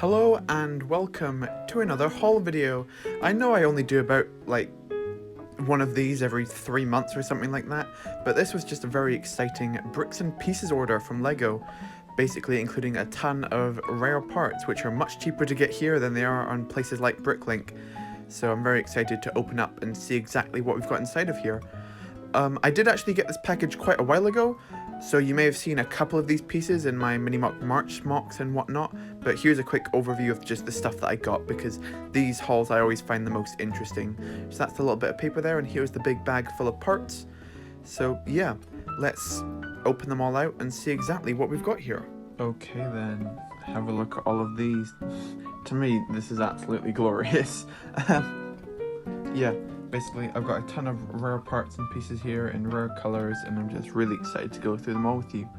Hello and welcome to another haul video. I know I only do about like one of these every 3 months or something like that, but this was just a very exciting bricks and pieces order from LEGO, basically including a ton of rare parts which are much cheaper to get here than they are on places like Bricklink. So I'm very excited to open up and see exactly what we've got inside of here. I did actually get this package quite a while ago, so you may have seen a couple of these pieces in my Mini-Moc March mocks and whatnot, but here's a quick overview of just the stuff that I got, because these hauls I always find the most interesting. So that's a little bit of paper there, and here's the big bag full of parts. So yeah, let's open them all out and see exactly what we've got here. Okay then, have a look at all of these. To me, this is absolutely glorious. Yeah. Basically, I've got a ton of rare parts and pieces here in rare colours, and I'm just really excited to go through them all with you.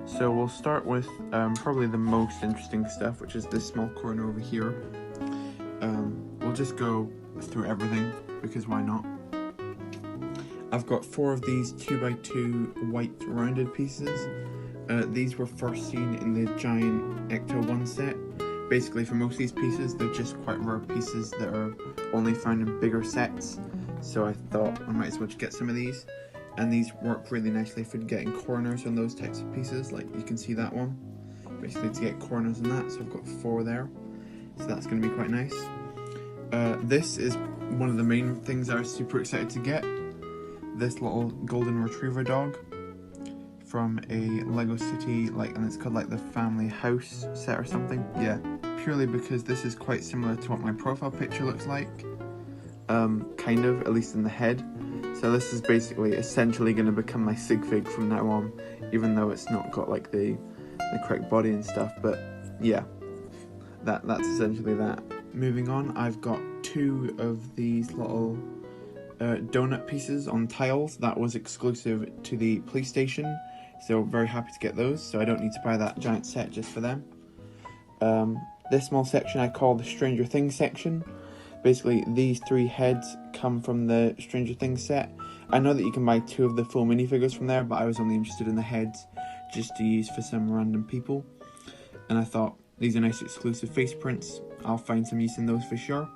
So we'll start with probably the most interesting stuff, which is this small corner over here. We'll just go through everything, because why not? I've got 4 of these 2x2 white rounded pieces. These were first seen in the giant Ecto 1 set. Basically, for most of these pieces, they're just quite rare pieces that are only found in bigger sets, so I thought I might as well just get some of these. And these work really nicely for getting corners on those types of pieces, like you can see that one. Basically to get corners on that, so I've got 4 there, so that's going to be quite nice. This is one of the main things I was super excited to get. This little golden retriever dog from a Lego City, and it's called like the family house set or something. Yeah, purely because this is quite similar to what my profile picture looks like. Kind of, at least in the head. So this is basically essentially going to become my sig fig from now on, even though it's not got like the correct body and stuff. But yeah, that's essentially that. Moving on, I've got 2 of these little donut pieces on tiles that was exclusive to the police station. So very happy to get those, so I don't need to buy that giant set just for them. This small section I call the Stranger Things section. Basically, these 3 heads come from the Stranger Things set. I know that you can buy 2 of the full minifigures from there, but I was only interested in the heads just to use for some random people. And I thought, these are nice exclusive face prints. I'll find some use in those for sure.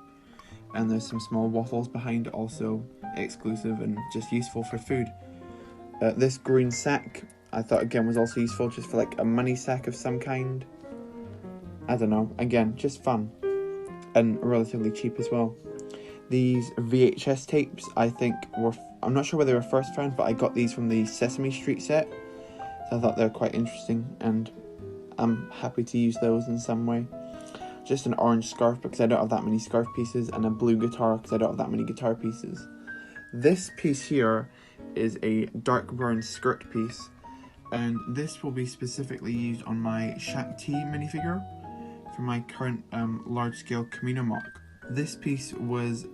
And there's some small waffles behind, also exclusive and just useful for food. This green sack I thought again was also useful just for like a money sack of some kind. I don't know, again, just fun and relatively cheap as well. These VHS tapes I think were, I'm not sure where they were first found, but I got these from the Sesame Street set, so I thought they were quite interesting and I'm happy to use those in some way. Just an orange scarf because I don't have that many scarf pieces, and a blue guitar because I don't have that many guitar pieces. This piece here is a dark brown skirt piece, and this will be specifically used on my Shaq-T minifigure for my current large-scale Camino Moc. This piece was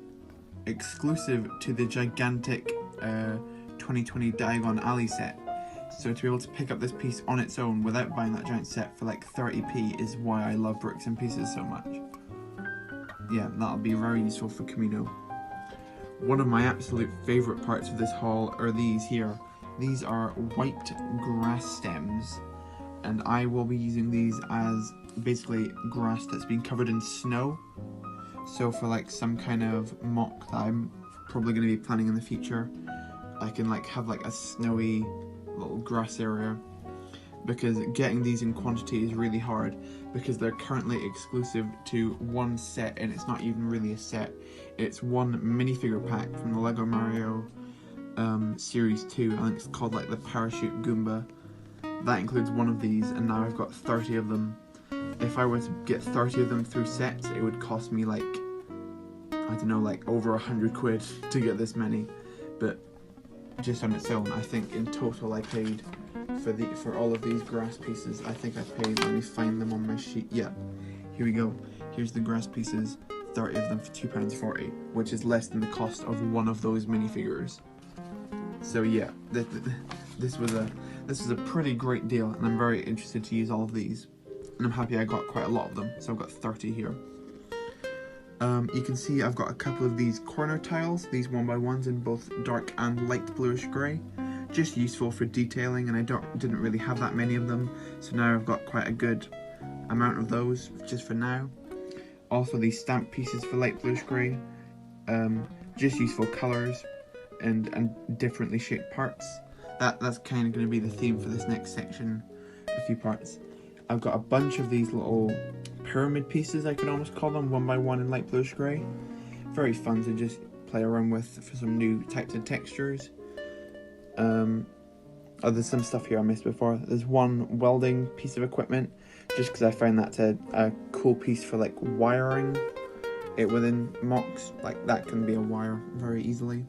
exclusive to the gigantic 2020 Diagon Alley set, so to be able to pick up this piece on its own without buying that giant set for like 30p is why I love bricks and pieces so much. Yeah, that'll be very useful for Camino. One of my absolute favourite parts of this haul are these here. These are white grass stems, and I will be using these as basically grass that's been covered in snow. So for like some kind of mock that I'm probably going to be planning in the future, I can like have like a snowy little grass area, because getting these in quantity is really hard because they're currently exclusive to one set, and it's not even really a set. It's one minifigure pack from the Lego Mario Series 2. I think it's called like the Parachute Goomba. That includes one of these, and now I've got 30 of them. If I were to get 30 of them through sets, it would cost me like, I don't know, like over 100 quid to get this many. But just on its own, I think in total I paid for all of these grass pieces, I think I paid, let me find them on my sheet, yeah, here we go. Here's the grass pieces, 30 of them for £2.40, which is less than the cost of one of those minifigures. So yeah, this was a pretty great deal, and I'm very interested to use all of these. And I'm happy I got quite a lot of them, so I've got 30 here. You can see I've got a couple of these corner tiles, these 1x1s in both dark and light bluish grey. Just useful for detailing, and I didn't really have that many of them, so now I've got quite a good amount of those just for now. Also these stamp pieces for light bluish grey, just useful colours and differently shaped parts. That's kind of going to be the theme for this next section, a few parts. I've got a bunch of these little pyramid pieces, I could almost call them, 1x1 in light bluish grey. Very fun to just play around with for some new types of textures. Oh, there's some stuff here I missed before. There's one welding piece of equipment, just because I found that's a cool piece for like wiring it within Mocs. Like that can be a wire very easily.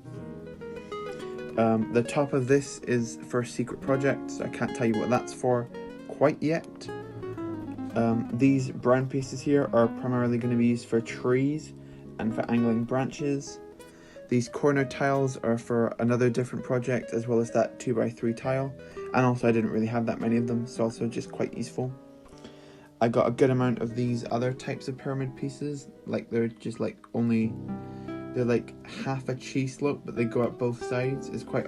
The top of this is for a secret project, so I can't tell you what that's for quite yet. These brown pieces here are primarily going to be used for trees and for angling branches. These corner tiles are for another different project, as well as that 2x3 tile, and also I didn't really have that many of them, so also just quite useful. I got a good amount of these other types of pyramid pieces, like they're just like they're like half a cheese slope, but they go up both sides. It's quite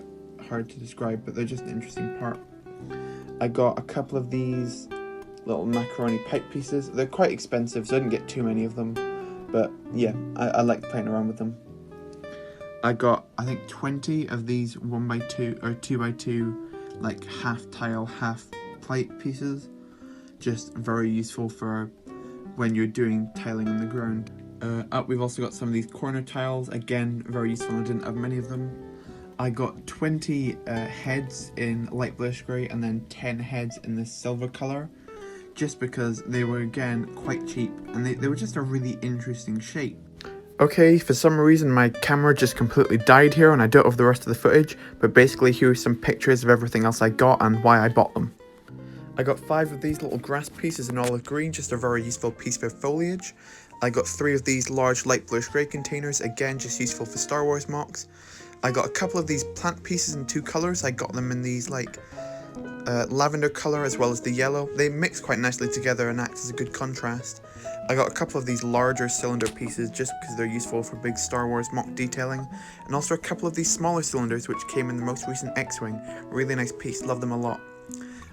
hard to describe, but they're just an interesting part. I got a couple of these little macaroni pipe pieces. They're quite expensive, so I didn't get too many of them, but yeah, I like playing around with them. I got, I think, 20 of these 1x2 or 2x2 like half tile, half plate pieces. Just very useful for when you're doing tiling on the ground. We've also got some of these corner tiles, again very useful. I didn't have many of them. I got 20 heads in light bluish grey and then 10 heads in this silver colour, just because they were again quite cheap and they were just a really interesting shape. Okay, for some reason my camera just completely died here and I don't have the rest of the footage, but basically here's some pictures of everything else I got and why I bought them. I got 5 of these little grass pieces in olive green, just a very useful piece for foliage. I got 3 of these large light bluish grey containers, again just useful for Star Wars Mocs. I got a couple of these plant pieces in 2 colours. I got them in these like lavender colour as well as the yellow. They mix quite nicely together and act as a good contrast. I got a couple of these larger cylinder pieces just because they're useful for big Star Wars Moc detailing, and also a couple of these smaller cylinders which came in the most recent X-Wing. Really nice piece, love them a lot.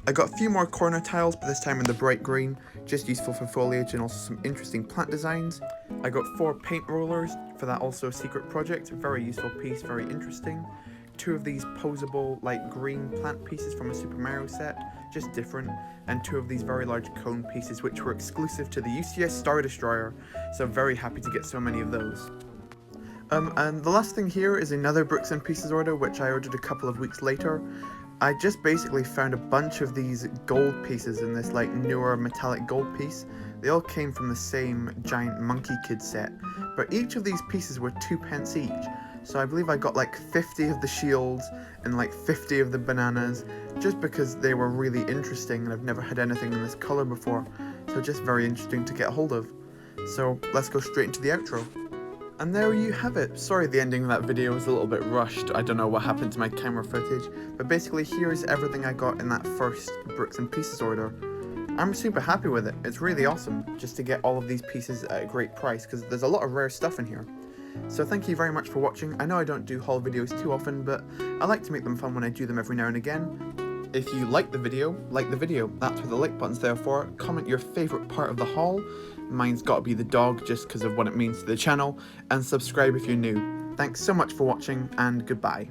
I got a few more corner tiles, but this time in the bright green, just useful for foliage and also some interesting plant designs. I got 4 paint rollers for that also secret project, very useful piece, very interesting. 2 of these posable like green plant pieces from a Super Mario set, just different, and 2 of these very large cone pieces which were exclusive to the UCS Star Destroyer, so very happy to get so many of those. And the last thing here is another Bricks and Pieces order which I ordered a couple of weeks later. I just basically found a bunch of these gold pieces in this like newer metallic gold piece. They all came from the same giant Monkey Kid set, but each of these pieces were 2 pence each. So I believe I got like 50 of the shields and like 50 of the bananas, just because they were really interesting and I've never had anything in this colour before. So just very interesting to get a hold of. So let's go straight into the outro. And there you have it. Sorry the ending of that video was a little bit rushed. I don't know what happened to my camera footage, but basically here's everything I got in that first Bricks and Pieces order. I'm super happy with it. It's really awesome just to get all of these pieces at a great price, because there's a lot of rare stuff in here. So thank you very much for watching. I know I don't do haul videos too often, but I like to make them fun when I do them every now and again. If you like the video, that's what the like button's there for. Comment your favourite part of the haul. Mine's gotta be the dog, just because of what it means to the channel, and subscribe if you're new. Thanks so much for watching, and goodbye.